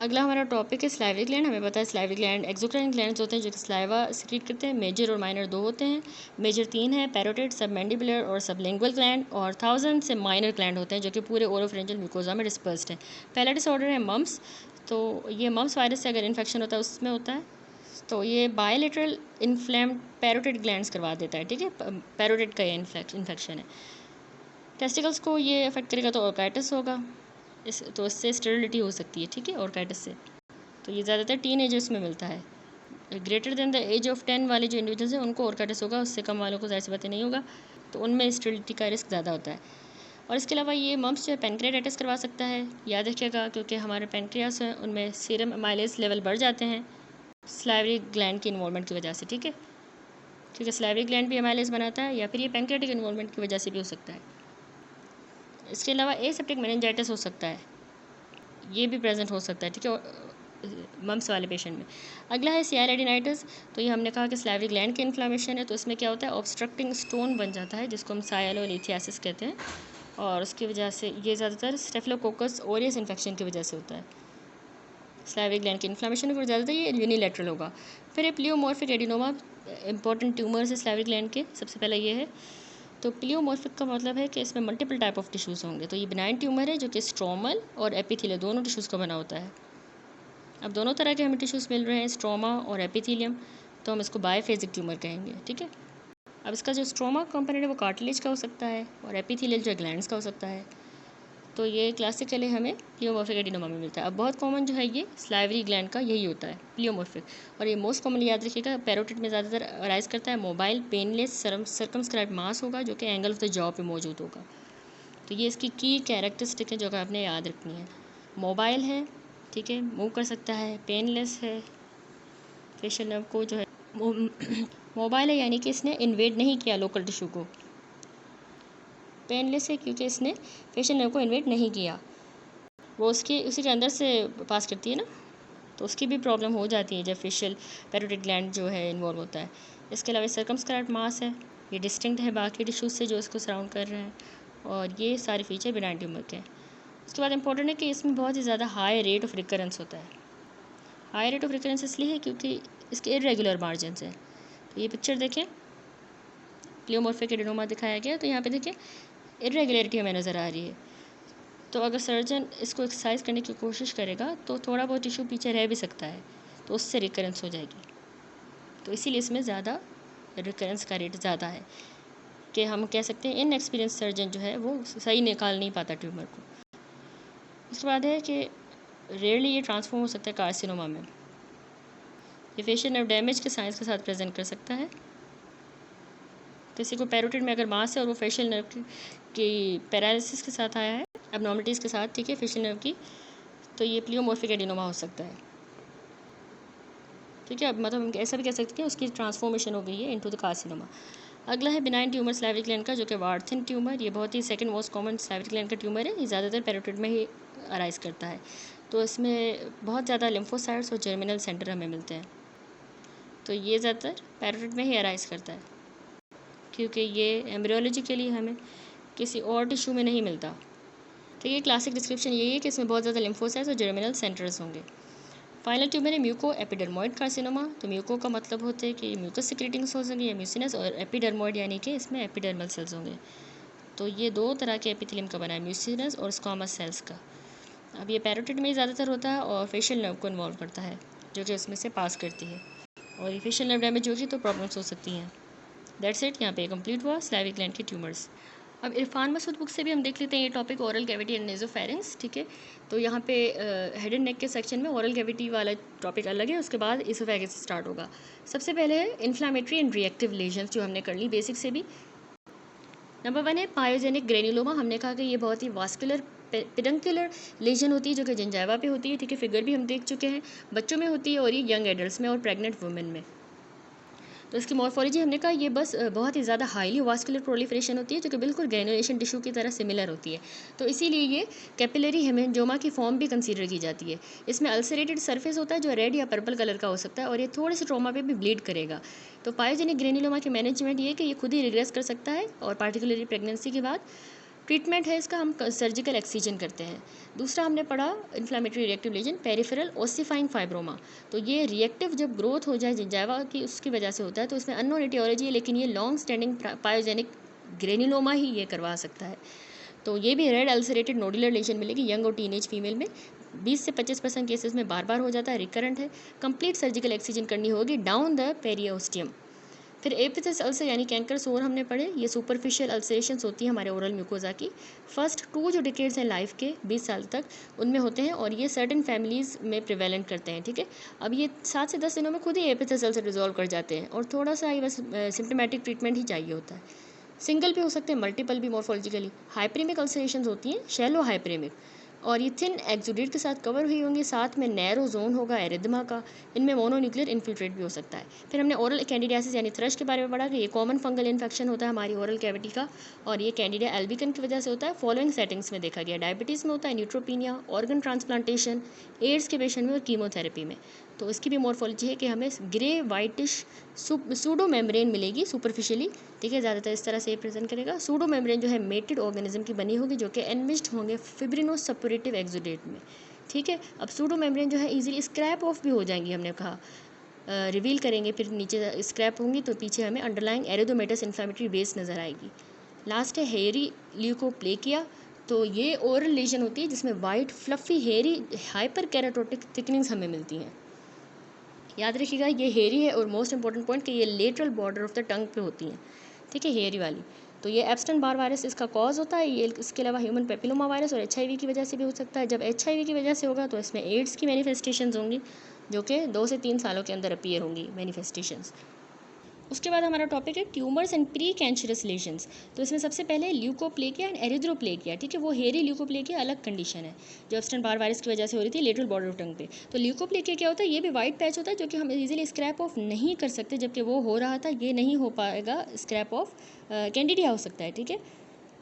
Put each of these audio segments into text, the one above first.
अगला हमारा टॉपिक है स्लाइवरी ग्लैंड। हमें पता है स्लाइवरी ग्लैंड एक्सोक्राइन ग्लैंड्स होते हैं जो कि स्लाइवा सिक्रीट करते हैं। मेजर और माइनर 2 होते हैं। मेजर 3 है, पैरोटिड, सबमैंडिबुलर और सबलिंगुअल ग्लैंड, और 1000 से माइनर ग्लैंड होते हैं जो कि पूरे ओरोफिरिंजियल म्यूकोजा में डिस्पर्स्ड हैं। पहला डिसऑर्डर है मम्स। तो ये मम्स वायरस से अगर इन्फेक्शन होता है उसमें होता है, तो ये बायलेटरल इन्फ्लेम्ड पैरोटिड ग्लैंड्स करवा देता है। ठीक है, पैरोटिड का ये इन्फेक्शन है। टेस्टिकल्स को ये अफेक्ट करेगा तो ऑर्काइटिस होगा, तो इससे स्टेरिलिटी हो सकती है। ठीक है, ऑर्काइटिस से। तो ये ज़्यादातर टीन एजर्स में मिलता है। Greater than the age of 10 वाले जो इंडिविजुअल्स हैं उनको ऑर्काइटिस होगा, उससे कम वालों को ज़ाहिर सी बातें नहीं होगा, तो उनमें स्टेरिलिटी का रिस्क ज़्यादा होता है। और इसके अलावा ये मम्स जो है पेनक्रियाटाइटिस करवा सकता है, याद रखिएगा, क्योंकि हमारे पेनक्रियास हैं उनमें सीरम अमाइलेज लेवल बढ़ जाते हैं स्लाइवरी ग्लैंड की इन्वॉल्वमेंट की वजह से। ठीक है, क्योंकि स्लाइवरी ग्लैंड भी अमाइलेज बनाता है, या फिर ये पेनक्रियाटिक इन्वॉल्वमेंट की वजह से भी हो सकता है। इसके अलावा एसेप्टिक मेनिंजाइटिस हो सकता है, ये भी प्रेजेंट हो सकता है। ठीक है, मम्स वाले पेशेंट में। अगला है सियारेडिनाइटिस। तो ये हमने कहा कि स्लाइवरी ग्लैंड की इन्फ्लामेशन है, तो इसमें क्या होता है, ऑब्स्ट्रक्टिंग स्टोन बन जाता है जिसको हम साइलोलिथियासिस कहते हैं, और उसकी वजह से ये ज़्यादातर स्टेफिलोकोकस ओरियस इन्फेक्शन की वजह से होता है। स्लाइवरी ग्लैंड की इन्फ्लामेशन को ज़्यादातर ये यूनिलैटरल होगा। फिर ये प्लियोमॉर्फिक एडिनोमा, इंपॉर्टेंट ट्यूमर्स है स्लाइवरी ग्लैंड के। सबसे पहले ये है, तो प्लियोमॉर्फिक का मतलब है कि इसमें मल्टीपल टाइप ऑफ टिश्यूज़ होंगे। तो ये बिनाइन ट्यूमर है जो कि स्ट्रोमल और एपिथेलियल दोनों टिश्यूज़ का बना होता है। अब दोनों तरह के हमें टिश्यूज़ मिल रहे हैं, स्ट्रोमा और एपिथेलियम, तो हम इसको बायफेजिक ट्यूमर कहेंगे। ठीक है, अब इसका जो स्ट्रोमा कंपोनेंट है वो कार्टिलेज का हो सकता है, और एपिथेलियल जो ग्लैंड्स का हो सकता है। तो ये क्लासिकली हमें प्लियोमॉर्फिक एडिनोमा में मिलता है। अब बहुत कॉमन जो है ये स्लाइवरी ग्लैंड का यही होता है, प्लियोमॉर्फिक, और ये मोस्ट कॉमनली याद रखिएगा पैरोटिड में ज़्यादातर अराइज करता है। मोबाइल पेनलेस सर्कमस्क्राइब्ड मास होगा जो कि एंगल ऑफ द जॉ पे मौजूद होगा। तो ये इसकी की कैरेक्टरिस्टिक है जो कि आपने याद रखनी है। मोबाइल है, ठीक है, मूव कर सकता है, पेनलेस है, फेशियल नर्व को जो है मोबाइल है यानी कि इसने इन्वेड नहीं किया लोकल टिश्यू को। पेनलेस है क्योंकि इसने फेशियल नर्व को इन्वेड नहीं किया, वो उसी के अंदर से पास करती है ना, तो उसकी भी प्रॉब्लम हो जाती है जब फेशियल पैरोटिड ग्लैंड जो है इन्वॉल्व होता है। इसके अलावा सर्कमस्क्राइब्ड मास है, ये डिस्टिंक्ट है बाकी टिश्यूज से जो इसको सराउंड कर रहे हैं, और ये सारे फीचर बिनाइन ट्यूमर के हैं। उसके बाद इंपॉर्टेंट है कि इसमें बहुत ही ज़्यादा हाई रेट ऑफ रिकरेंस होता है। हाई रेट ऑफ रिकरेंस इसलिए है क्योंकि इसके इरेगुलर मार्जिनस हैं। तो ये पिक्चर देखें, प्लियोमॉर्फिक एडिनोमा दिखाया गया, तो यहाँ पे देखें इरेगुलरिटी हमें नज़र आ रही है। तो अगर सर्जन इसको एक्सरसाइज करने की कोशिश करेगा तो थोड़ा बहुत टिश्यू पीछे रह भी सकता है, तो उससे रिकरेंस हो जाएगी। तो इसीलिए इसमें ज़्यादा रिकरेंस का रेट ज़्यादा है, कि हम कह सकते हैं इनएक्सपीरियंस सर्जन जो है वो सही निकाल नहीं पाता ट्यूमर को। उसके बाद है कि रेयरली ये ट्रांसफॉर्म हो सकता है कार्सिनोमा में। ये फेशियल नर्व डैमेज के साइंस के साथ प्रेजेंट कर सकता है। किसी को पैरोटिड में अगर मास है और वो फेशियल नर्व की पैरालिसिस के साथ आया है, एबनॉर्मलिटीज़ के साथ, ठीक है, फेशियल नर्व की, तो ये प्लियोमॉर्फिक एडिनोमा हो सकता है। ठीक है, अब मतलब हम ऐसा भी कह सकते हैं उसकी ट्रांसफॉर्मेशन हो गई है इनटू द कार्सिनोमा। अगला है बिनाइन ट्यूमर स्लाइवरी ग्लैंड का, जो कि वार्थन ट्यूमर, ये बहुत ही second most common salivary gland का ट्यूमर है। ये ज़्यादातर पैरोटिड में ही अराइज करता है, तो इसमें बहुत ज़्यादा लिम्फोसाइट्स और जर्मिनल सेंटर हमें मिलते हैं। तो ये ज़्यादातर पैरोटिड में ही अराइज करता है, क्योंकि ये एम्ब्रियोलॉजिकली हमें किसी और टिश्यू में नहीं मिलता। तो ये क्लासिक डिस्क्रिप्शन यही है कि इसमें बहुत ज़्यादा लिम्फोसाइट्स और जर्मिनल सेंटर्स होंगे। फाइनल ट्यूमर है म्यूको एपिडर्मोइड कार्सिनोमा। तो म्यूको का मतलब होता है कि म्यूकस सिक्रेटिंग सेल्स होंगे या म्यूसिनस, और एपिडर्मोइड यानी कि इसमें एपिडर्मल सेल्स होंगे। तो ये दो तरह के एपिथेलियम का बना है, म्यूसिनस और स्क्वामस सेल्स का। अब ये पैरोटिड में ही ज़्यादातर होता है और फेशियल नर्व को इन्वॉल्व करता है, जो कि उसमें से पास करती है, और ये फेशियल नर्व डैमेज होगी तो प्रॉब्लम्स हो सकती हैं। दैट्स इट, यहाँ पे कंप्लीट हुआ स्लाइवरी ग्लैंड के ट्यूमर्स। अब इरफान मसूद बुक से भी हम देख लेते हैं ये टॉपिक, ओरल कैविटी एंड नेजोफेरेंस। ठीक है, तो यहाँ पे हेड एंड नेक के सेक्शन में ओरल कैविटी वाला टॉपिक अलग है, उसके बाद इसोफेगस स्टार्ट होगा। सबसे पहले है इन्फ्लामेटरी एंड रिएक्टिव लेजन्स, जो हमने कर ली बेसिक से भी। नंबर 1 है पायोजेनिक ग्रेन्युलोमा। हमने कहा कि ये बहुत ही वास्कुलर पेडंकुलर लेजन होती है जो कि जिंजाइवा पे होती है। ठीक है, फिगर भी हम देख चुके हैं, बच्चों में होती है और ये यंग एडल्ट्स में और प्रेग्नेंट वुमेन में। तो इसकी मॉर्फोलॉजी हमने कहा ये बस बहुत ही ज़्यादा हाईली वास्कुलर प्रोलिफरेशन होती है, जो कि बिल्कुल ग्रेनुलेशन टिश्यू की तरह सिमिलर होती है। तो इसीलिए ये कैपिलरी हेमेंजोमा की फॉर्म भी कंसीडर की जाती है। इसमें अल्सरेटेड सरफेस होता है जो रेड या पर्पल कलर का हो सकता है, और ये थोड़े से ट्रॉमा पे भी ब्लीड करेगा। तो पायोजेनिक ग्रेन्युलोमा की मैनेजमेंट ये कि ये खुद ही रिग्रेस कर सकता है, और पार्टिकुलरली प्रेगनेंसी के बाद ट्रीटमेंट है इसका, हम सर्जिकल एक्सीजन करते हैं। दूसरा हमने पढ़ा inflammatory reactive lesion peripheral ossifying fibroma. तो ये रिएक्टिव जब ग्रोथ हो जाए जिंजाइवा की उसकी वजह से होता है, तो इसमें अननोन एटियोलॉजी है, लेकिन ये लॉन्ग स्टैंडिंग पायोजेनिक ग्रेन्युलोमा ही ये करवा सकता है। तो ये भी रेड अल्सरेटेड नोडुलर लेशन मिलेगी यंग और टीनेज फीमेल में। 20 से 25% केसेस में बार बार हो जाता है, रिकरेंट है। कंप्लीट सर्जिकल एक्सीजन करनी होगी डाउन द पेरियोस्टियम। फिर एपिथेस अल्सर यानी कैंकर सोर हमने पढ़े। ये सुपरफिशियल अल्सरेशंस होती है हमारे ओरल म्यूकोजा की। फर्स्ट 2 जो डिकेड्स हैं लाइफ के 20 साल तक उनमें होते हैं, और ये सर्टेन फैमिलीज़ में प्रिवेलेंट करते हैं, ठीक है। अब ये 7 से 10 दिनों में खुद ही एपिथेस अल्सर रिजॉल्व कर जाते हैं, और थोड़ा सा ही बस सिम्टोमेटिक ट्रीटमेंट ही चाहिए होता है। सिंगल भी हो सकते हैं, मल्टीपल भी मॉर्फोलॉजिकली। हाइपरेमिक अल्सरेशंस होती हैं, शैलो हाइपरेमिक, और ये थिन एक्सुडेट के साथ कवर हुई होंगी, साथ में नैरो जोन होगा एरिथमा का। इनमें मोनोन्यूक्लियर इन्फिल्ट्रेट भी हो सकता है। फिर हमने ओरल कैंडिडियासिस यानी थ्रश के बारे में पढ़ा कि ये कॉमन फंगल इन्फेक्शन होता है हमारी ओरल कैविटी का, और ये कैंडिडिया एल्बिकन की वजह से होता है। फॉलोइंग सेटिंग्स में देखा गया, डायबिटीज़ में होता है, न्यूट्रोपीनिया, ऑर्गन ट्रांसप्लांटेशन, एड्स के पेशेंट में और कीमोथेरेपी में। तो इसकी भी मॉर्फोलॉजी है कि हमें ग्रे वाइटिश सूडो मेम्ब्रेन मिलेगी सुपरफिशियली, ठीक है, ज़्यादातर इस तरह से प्रेजेंट करेगा। सूडो मेम्ब्रेन जो है मेटेड ऑर्गेनिज्म की बनी होगी, जो कि एनविच्ड होंगे फिब्रिनोस सपोरेटिव एक्सुडेट में, ठीक है। अब सूडो मेम्ब्रेन जो है इजीली स्क्रैप ऑफ भी हो जाएंगी, हमने कहा रिवील करेंगे, फिर नीचे स्क्रैप होंगी तो पीछे हमें अंडरलाइंग एरिथोमेटस इन्फ्लेमेटरी बेस नज़र आएगी। लास्ट है हेयरी ल्यूकोप्लेकिया। तो ये ओरल लेजन होती है जिसमें white fluffy hairy hyperkeratotic thickenings हमें मिलती हैं। याद रखिएगा ये हेयरी है, और मोस्ट इंपॉर्टेंट पॉइंट कि ये lateral border of the tongue पे होती हैं, ठीक है, हेयरी वाली। तो ये एब्स्टन बार वायरस इसका कॉज होता है। ये इसके अलावा ह्यूमन पेपिलोमा वायरस और HIV की वजह से भी हो सकता है। जब HIV की वजह से होगा तो इसमें एड्स की मैनिफेस्टेशंस होंगी, जो कि 2 से 3 सालों के अंदर अपीयर होंगी मैनिफेस्टेशंस। उसके बाद हमारा टॉपिक है tumours and pre cancerous lesions. तो इसमें सबसे पहले ल्यूकोप्लेकिया एंड एरिथ्रोप्लेकिया, ठीक है, वो हेरी ल्यूकोप्लेकिया अलग कंडीशन है जो एब्स्टन बार वायरस की वजह से हो रही थी लेटरल बॉर्डर ऑफ टंग पे। तो ल्यूकोप्लेकिया क्या होता है, ये भी वाइट पैच होता है जो कि हम इजीली स्क्रैप ऑफ नहीं कर सकते, जबकि वो हो रहा था, ये नहीं हो पाएगा स्क्रैप ऑफ। कैंडिडिया हो सकता है, ठीक है,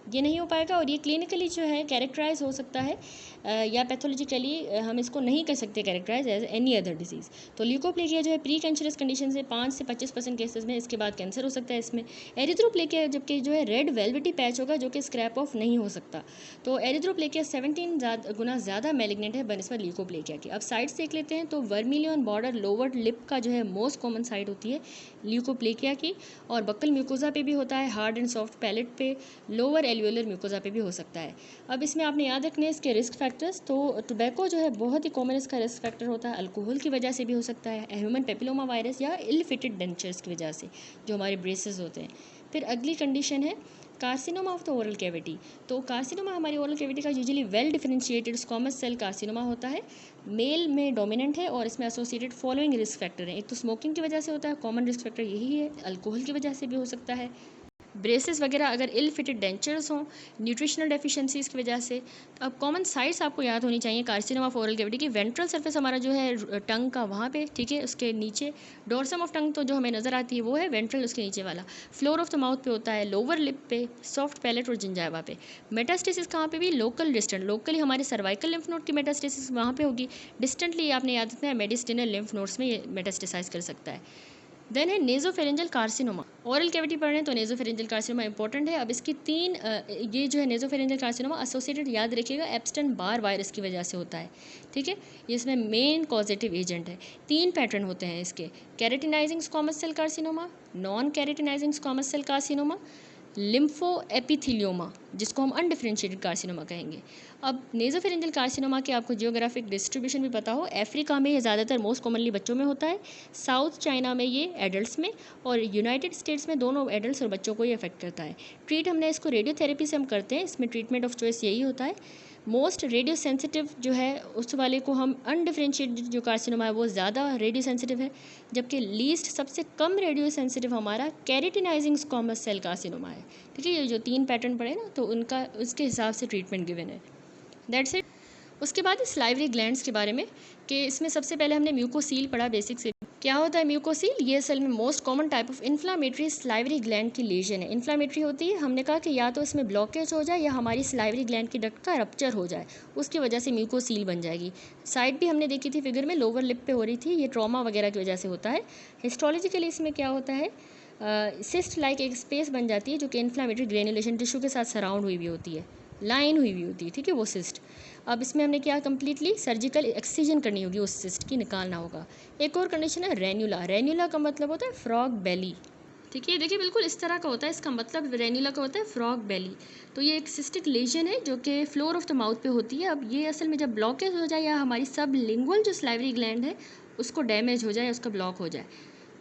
ये नहीं हो पाएगा, और ये क्लिनिकली जो है कैरेक्टराइज हो सकता है या पैथोलॉजिकली हम इसको नहीं कर सकते characterize as any other disease. तो ल्यूकोप्लेकिया जो है प्री कैंसरस कंडीशन से 5 से 25% केसेस में इसके बाद कैंसर हो सकता है इसमें। एरिथ्रोप्लेकिया जबकि जो है रेड वेलवेटी पैच होगा जो कि स्क्रैप ऑफ नहीं हो सकता। तो एरिथ्रोप्लेकिया 17 गुना ज़्यादा मैलिग्नेंट है बनस्पत ल्यूकोप्लेकिया की। अब साइड्स देख लेते हैं, तो वर्मिलियन बॉर्डर लोअर लिप का जो है मोस्ट कॉमन साइड होती है ल्यूकोप्लेकिया की, और बक्कल म्यूकोजा पे भी होता है, हार्ड एंड सॉफ्ट पैलेट पे, लोअर एल्वियोलर म्यूकोजा पे भी हो सकता है। अब इसमें आपने याद रखने हैं इसके रिस्क फैक्टर्स। तो टोबैको जो है बहुत ही कॉमन इसका रिस्क फैक्टर होता है, अल्कोहल की वजह से भी हो सकता है, ह्यूमन पेपिलोमा वायरस या इल फिटेड डेंचर्स की वजह से जो हमारे ब्रेसेस होते हैं। फिर अगली कंडीशन है carcinoma of the oral cavity. तो कार्सिनोमा हमारी ओरल कैविटी का usually well differentiated squamous cell carcinoma होता है, मेल में डोमिनेंट है, और इसमें एसोसिएटेड फॉलोइंग रिस्क फैक्टर हैं। एक तो स्मोकिंग की वजह से होता है, कॉमन रिस्क फैक्टर यही है, अल्कोहल की वजह से भी हो सकता है, ब्रेसेस वगैरह अगर इल फिटेड डेंचर्स हों, न्यूट्रिशनल डेफिशिएंसीज़ की वजह से। तो अब कॉमन साइट्स आपको याद होनी चाहिए कार्सिनोमा ऑफ ओरल कैविटी की। वेंट्रल सरफेस हमारा जो है टंग का वहाँ पे, ठीक है, उसके नीचे डोर्सम ऑफ टंग तो जो हमें नज़र आती है वो है वेंट्रल, उसके नीचे वाला फ्लोर ऑफ द माउथ पे होता है, लोअर लिप पे, सॉफ्ट पैलेट और जिंजाइवा पे। मेटास्टेसिस कहाँ पे भी, लोकल डिस्टेंट, लोकली हमारे सर्वाइकल लिम्फ नोड की मेटास्टेसिस वहाँ पे होगी, डिस्टेंटली आपने याद रखना है मेडिस्टिनल लिम्फ नोड्स में ये मेटास्टेसाइज कर सकता है। देन है नेजोफेरेंजल कार्सिनोमा। ओरल कैविटी पढ़ रहे हैं तो नेजोफेरेंजल कार्सिनोमा इंपॉर्टेंट है। अब इसकी 3 ये जो है नेजोफेरेंजल कार्सिनोमा एसोसिएटेड, याद रखिएगा, एब्स्टन बार वायरस की वजह से होता है, ठीक है, ये इसमें मेन कॉजेटिव एजेंट है। 3 पैटर्न होते हैं इसके, keratinizing squamous cell carcinoma, non keratinizing squamous cell carcinoma, lymphoepithelioma, जिसको हम अनडिफरेंशिएटेड कार्सिनोमा कहेंगे। अब नेजोफेरेंजल कार्सिनोमा के आपको जियोग्राफिक डिस्ट्रीब्यूशन भी पता हो, अफ्रीका में ये ज़्यादातर मोस्ट कॉमनली बच्चों में होता है, साउथ चाइना में ये एडल्ट्स में, और यूनाइटेड स्टेट्स में दोनों एडल्ट्स और बच्चों को ये अफेक्ट करता है। ट्रीट हमने इसको रेडियोथेरेपी से हम करते हैं, इसमें ट्रीटमेंट ऑफ चॉइस यही होता है। मोस्ट रेडियो सेंसिटिव जो है उस वाले को हम अनडिफरेंशिएटेड जो कार्सिनोमा है वो ज़्यादा रेडियो सेंसिटिव है, जबकि लीस्ट सबसे कम रेडियो सेंसिटिव हमारा कैरेटिनाइजिंग स्क्वामस सेल कार्सिनोमा है, ठीक है। ये जो 3 पैटर्न पड़े ना, तो उनका उसके हिसाब से ट्रीटमेंट गिवन है, दैट्स इट। उसके बाद स्लाइवरी ग्लैंड्स के बारे में, कि इसमें सबसे पहले हमने म्यूकोसील पढ़ा बेसिक से। क्या होता है म्यूकोसील, ये असल में most common type of inflammatory salivary gland की लेजन है। इन्फ्लामेटरी होती है, हमने कहा कि या तो इसमें ब्लॉकेज हो जाए या हमारी स्लाइवरी ग्लैंड की डक्ट का रप्चर हो जाए, उसकी वजह से म्यूकोसील बन जाएगी। साइड भी हमने देखी थी फिगर में, लोअर लिप पे हो रही थी, ये ट्रॉमा वगैरह की वजह से होता है। हिस्टोलॉजिकली इसमें क्या होता है, सिस्ट लाइक एक स्पेस बन जाती है जो कि इन्फ्लामेटरी ग्रेनुलेशन टिश्यू के साथ सराउंड हुई भी होती है। लाइन हुई हुई होती है, ठीक है, वो सिस्ट। अब इसमें हमने क्या कम्प्लीटली सर्जिकल एक्ससिजन करनी होगी, उस सिस्ट की निकालना होगा। एक और कंडीशन है रेन्यूला। रेन्यूला का मतलब होता है फ्रॉग बेली, ठीक है, देखिए बिल्कुल इस तरह का होता है, इसका मतलब रेन्यूला का होता है फ्रॉग बेली। तो ये एक सिस्टिक लेजन है जो कि फ्लोर ऑफ द माउथ पे होती है। अब ये असल में जब ब्लॉकेज हो जाए या हमारी सब लिंगुअल जो स्लाइवरी ग्लैंड है उसको डैमेज हो जाए, उसका ब्लॉक हो जाए,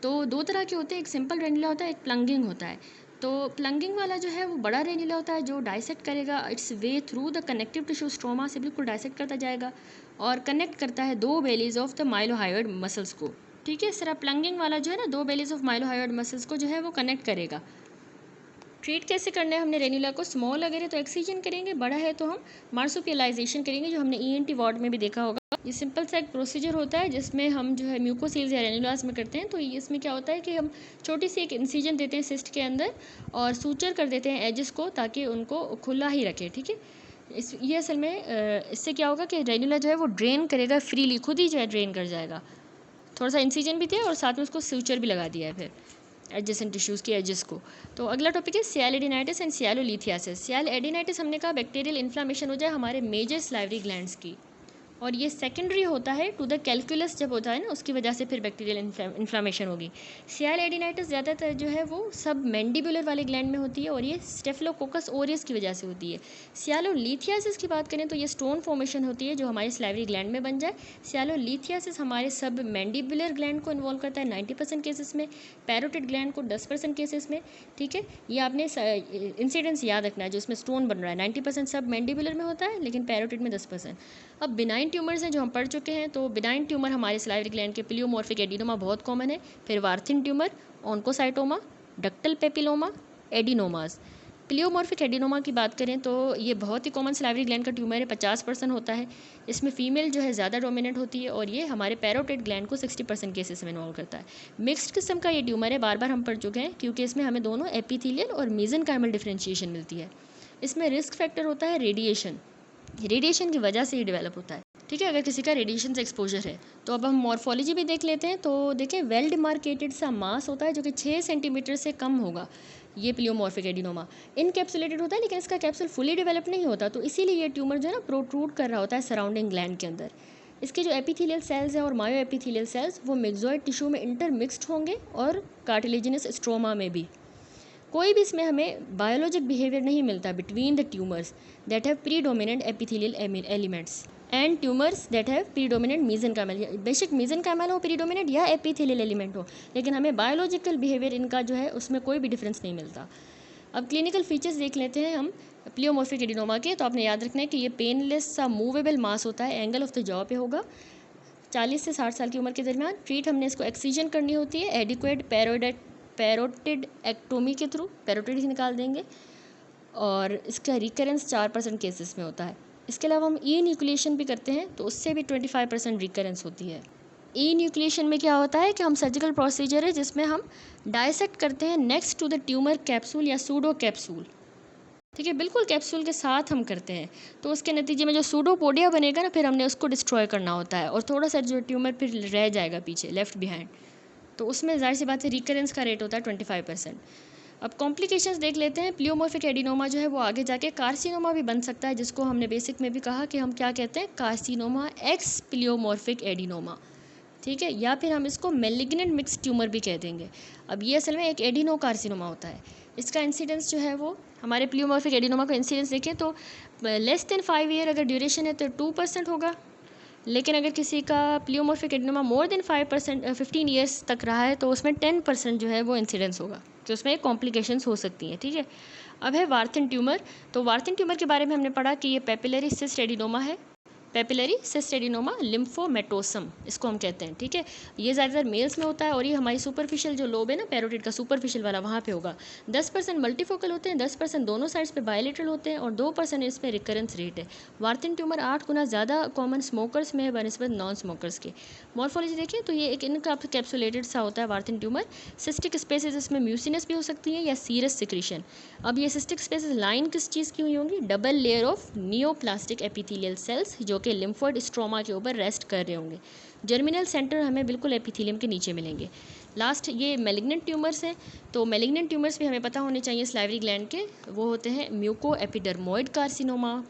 तो दो तरह के होते हैं, एक सिंपल रेन्यूला होता है, एक प्लंगिंग होता है। तो प्लंगिंग वाला जो है वो बड़ा रेन्यूला होता है जो डाइसेक्ट करेगा it's way through the connective tissue stroma से बिल्कुल डाइसेक्ट करता जाएगा और कनेक्ट करता है दो बेलीज ऑफ द माइलोहायोइड मसल्स को, ठीक है। इस तरह प्लंगिंग वाला जो है ना दो बेलीज ऑफ माइलोहायोइड मसल्स को जो है वो कनेक्ट करेगा। ट्रीट कैसे करना है हमने रेन्यूला को? स्मॉल अगर है तो एक्सीजन करेंगे, बड़ा है तो हम मार्सुपियलाइजेशन करेंगे, जो हमने ईएनटी वार्ड में भी देखा होगा। ये सिंपल सा एक प्रोसीजर होता है जिसमें हम जो है म्यूकोसील्स या रेन्यूलास में करते हैं। तो इसमें क्या होता है कि हम छोटी सी एक इंसिजन देते हैं सिस्ट के अंदर और सूचर कर देते हैं एजेस को ताकि उनको खुला ही रखें, ठीक है। ये असल में इससे क्या होगा कि रेन्यूला जो है वो ड्रेन करेगा फ्रीली, खुद ही जो है ड्रेन कर जाएगा। थोड़ा सा इंसिजन भी दिया और साथ में उसको सूचर भी लगा दिया है फिर एडजेसेंट टिश्यूज़ के एजेस को। तो अगला टॉपिक है सियालिडिनाइटिस एंड सियालोलिथियासिस। सियालिडिनाइटिस हमने कहा बैक्टीरियल इन्फ्लामेशन हो जाए हमारे मेजर स्लाइवरी ग्लैंड्स की, और ये सेकेंडरी होता है टू द कैलकुलस जब होता है ना, उसकी वजह से फिर बैक्टीरियल इन्फ्लामेशन होगी। सियालिडिनाइटिस ज़्यादातर जो है वो सब मैंडिबुलर वाले ग्लैंड में होती है और ये स्टेफिलोकोकस ओरियस की वजह से होती है। सियालोलिथियासिस की बात करें तो ये स्टोन फॉर्मेशन होती है जो हमारे स्लाइवरी ग्लैंड में बन जाए। सियालोलिथियासिस हमारे सब मैंडिबुलर ग्लैंड को इन्वॉल्व करता है 90% केसेस में, पैरोटिड ग्लैंड को 10% केसेस में, ठीक है। ये आपने इंसिडेंस याद रखना है, जो इसमें स्टोन बन रहा है 90% सब मैंडिबुलर में होता है लेकिन पैरोटिड में 10%। अब बिनाइन ट्यूमर्स हैं जो हम पढ़ चुके हैं। तो बिनाइन ट्यूमर हमारे स्लाइवरी ग्लैंड के प्लियोमॉर्फिक एडिनोमा बहुत कॉमन है, फिर Warthin tumour, oncocytoma, ductal papilloma, adenomas. Pleomorphic adenoma की बात करें तो ये बहुत ही कॉमन स्लाइवरी ग्लैंड का ट्यूमर है, 50% होता है। इसमें फीमेल जो है ज़्यादा डोमिनेंट होती है और ये हमारे पैरोटिड ग्लैंड को 60% केसेस में इन्वॉल्व करता है। मिक्स्ड किस्म का ये ट्यूमर है, बार बार हम पढ़ चुके हैं, क्योंकि इसमें हमें दोनों एपिथेलियल और मेसेनकाइमल डिफरेंशिएशन मिलती है। इसमें रिस्क फैक्टर होता है रेडिएशन, रेडिएशन की वजह से ही डेवलप होता है, ठीक है, अगर किसी का रेडिएशन से एक्सपोजर है। तो अब हम मॉर्फोलॉजी भी देख लेते हैं। तो देखें वेल डिमार्केटेड सा मास होता है जो कि 6 सेंटीमीटर से कम होगा। ये प्लियोमॉर्फिक एडिनोमा इनकैप्सुलेटेड होता है लेकिन इसका कैप्सूल फुली डेवलप नहीं होता, तो इसीलिए ये ट्यूमर जो है ना प्रोट्रूड कर रहा होता है सराउंडिंग ग्लैंड के अंदर। इसके जो एपिथेलियल सेल्स हैं और मायो एपिथेलियल सेल्स वो मिक्सोइड टिश्यू में इंटरमिक्सड होंगे और कार्टिलेजिनस स्ट्रोमा में भी। कोई भी इसमें हमें बायोलॉजिक बिहेवियर नहीं मिलता between the tumours that have predominant epithelial elements and tumours that have predominant mesenchymal. बेशक मेसेनकाइमल हो प्रीडोमिनेंट या एपिथेलियल एलिमेंट हो, लेकिन हमें बायोलॉजिकल बिहेवियर इनका जो है उसमें कोई भी डिफरेंस नहीं मिलता। अब क्लिनिकल फीचर्स देख लेते हैं हम प्लियोमॉर्फिक एडिनोमा के। तो आपने याद रखना है कि ये पेनलेस सा मूवेबल मास होता है, एंगल ऑफ द जॉ पे होगा 40 से 60 साल की उम्र के दरमियान। ट्रीट हमने इसको एक्सीजन करनी होती है एडिक्वेट पैरोटिड एक्टोमी के थ्रू, पैरोटिड ही निकाल देंगे, और इसका रिकरेंस 4% केसेस में होता है। इसके अलावा हम ई न्यूक्लिएशन भी करते हैं तो उससे भी 25% रिकरेंस होती है। ई न्यूक्लिएशन में क्या होता है कि हम सर्जिकल प्रोसीजर है जिसमें हम डाइसेक्ट करते हैं next to the tumour capsule या सूडो कैप्सूल, ठीक है, बिल्कुल कैप्सूल के साथ हम करते हैं। तो उसके नतीजे में जो सूडोपोडिया बनेगा ना, फिर हमने उसको डिस्ट्रॉय करना होता है और थोड़ा सा जो ट्यूमर फिर रह जाएगा पीछे लेफ्ट बिहाइंड, तो उसमें जाहिर सी बात है रिकरेंस का रेट होता है 25%। अब कॉम्प्लिकेशंस देख लेते हैं। प्लियोमॉर्फिक एडिनोमा जो है वो आगे जाके कार्सिनोमा भी बन सकता है, जिसको हमने बेसिक में भी कहा कि हम क्या कहते हैं, कार्सिनोमा एक्स प्लियोमॉर्फिक एडिनोमा, ठीक है, या फिर हम इसको मेलिग्नेंट मिक्स ट्यूमर भी कह देंगे। अब ये असल में एक एडिनो कार्सिनोमा होता है। इसका इंसिडेंस जो है वो हमारे प्लियोमॉर्फिक एडिनोमा का इंसिडेंस देखें तो लेस देन 5 ईयर अगर ड्यूरेशन है तो 2% होगा, लेकिन अगर किसी का pleomorphic adenoma more than 15 years तक रहा है तो उसमें 10% जो है वो इंसिडेंस होगा, तो उसमें कॉम्प्लिकेशंस हो सकती हैं, ठीक है। अब है वार्थिन ट्यूमर। तो वार्थिन ट्यूमर के बारे में हमने पढ़ा कि ये पेपिलरी सिस्ट एडिनोमा है, पेपिलरी सिस्ट एडिनोमा लिम्फोमेटोसम इसको हम कहते हैं, ठीक है। ये ज़्यादातर मेल्स में होता है और ये हमारी सुपरफिशियल जो लोब है ना पैरोटिड का सुपरफिशियल वाला, वहाँ पे होगा। 10% मल्टीफोकल होते हैं, 10% दोनों साइड्स पे बायलेटरल होते हैं और 2% इस पर रिकरेंस रेट है। वार्थिन ट्यूमर 8 गुना ज़्यादा कॉमन स्मोकर्स में है बनस्बत नॉन स्मोकर्स के। मॉर्फोलॉजी देखिए तो ये एक इनकैप्सुलेटेड सा होता है वार्थिन ट्यूमर। सिस्टिक स्पेसेस इसमें म्यूसिनस भी हो सकती हैं या सीरस सिक्रीशन। अब ये सिस्टिक स्पेसेस लाइन किस चीज़ की हुई होंगी, double layer of neoplastic epithelial cells जो कि के लिम्फोइड स्ट्रोमा के ऊपर रेस्ट कर रहे होंगे। जर्मिनल सेंटर हमें बिल्कुल एपिथेलियम के नीचे मिलेंगे। लास्ट ये मेलिग्नेंट ट्यूमर्स हैं, तो मेलिग्नेंट ट्यूमर्स भी हमें पता होने चाहिए सलाइवरी ग्लैंड के। वो होते हैं mucoepidermoid carcinoma,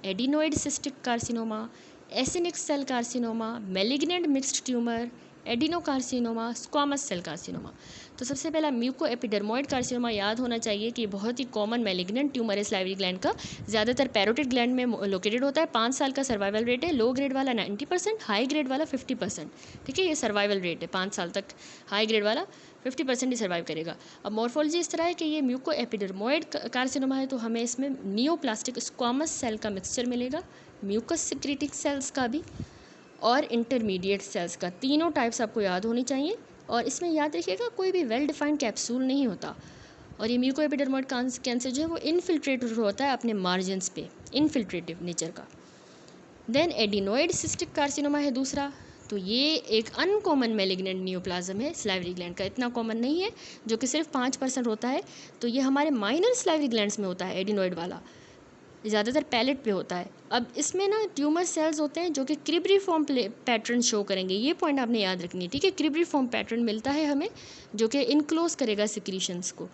adenoid cystic carcinoma, acinic cell carcinoma, malignant mixed tumour, adenocarcinoma, squamous cell carcinoma. तो सबसे पहला म्यूको एपिडर्मोइड कार्सिनोमा याद होना चाहिए कि बहुत ही कॉमन मेलिग्नेंट ट्यूमर है सलाइवरी ग्लैंड का। ज़्यादातर पैरोटिड ग्लैंड में लोकेटेड होता है। 5 साल का सर्वाइवल रेट है। लो ग्रेड वाला 90%, हाई ग्रेड वाला 50%। ठीक है, ये सर्वाइवल रेट है 5 साल तक। हाई ग्रेड वाला 50% ही सर्वाइव करेगा। अब मॉर्फोलॉजी इस तरह है कि ये म्यूको एपिडर्मोइड कार्सिनोमा है, तो हमें इसमें नियोप्लास्टिक स्क्वामस सेल का मिक्सचर मिलेगा, म्यूकस सिक्रीटिक सेल्स का भी और इंटरमीडिएट सेल्स का। तीनों टाइप्स आपको याद होनी चाहिए। और इसमें याद रखिएगा कोई भी वेल डिफाइंड कैप्सूल नहीं होता। और ये म्यूको एपिडर्मोइड कैंसर जो है वो इनफिल्ट्रेटेड होता है अपने मार्जिन्स पे, इनफिल्ट्रेटिव नेचर का। देन एडिनोइड सिस्टिक कार्सिनोमा है दूसरा। तो ये एक अनकॉमन मेलिग्नेंट नियोप्लाज्म है सलाइवरी ग्लैंड का, इतना कॉमन नहीं है, जो कि सिर्फ 5% होता है। तो ये हमारे माइनर सलाइवरी ग्लैंड्स में होता है एडिनोइड वाला, ज़्यादातर पैलेट पे होता है। अब इसमें ना ट्यूमर सेल्स होते हैं जो कि क्रिब्रीफॉर्म पैटर्न शो करेंगे। ये पॉइंट आपने याद रखनी है, ठीक है। क्रिब्रीफॉर्म पैटर्न मिलता है हमें जो कि इनक्लोज करेगा सिक्रीशंस को।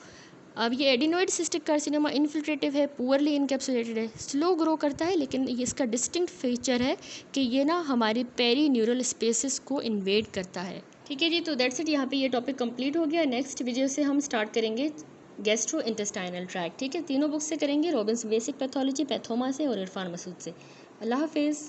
अब ये एडिनोइड सिस्टिक कार्सिनोमा इनफिल्ट्रेटिव है, पुअरली इनकैप्सुलेटेड है, स्लो ग्रो करता है, लेकिन ये इसका डिस्टिंक्ट फीचर है कि ये ना हमारे पेरी न्यूरल स्पेसिस को इन्वेड करता है। ठीक है जी, तो दैट्स इट। यहाँ पे ये टॉपिक कंप्लीट हो गया। नेक्स्ट वीडियो से हम स्टार्ट करेंगे गैस्ट्रो इंटेस्टाइनल ट्रैक्ट। ठीक है, तीनों बुक्स से करेंगे, रॉबिन्स बेसिक पैथोलॉजी पैथोमा से और इरफान मसूद से। अल्लाह हाफिज़।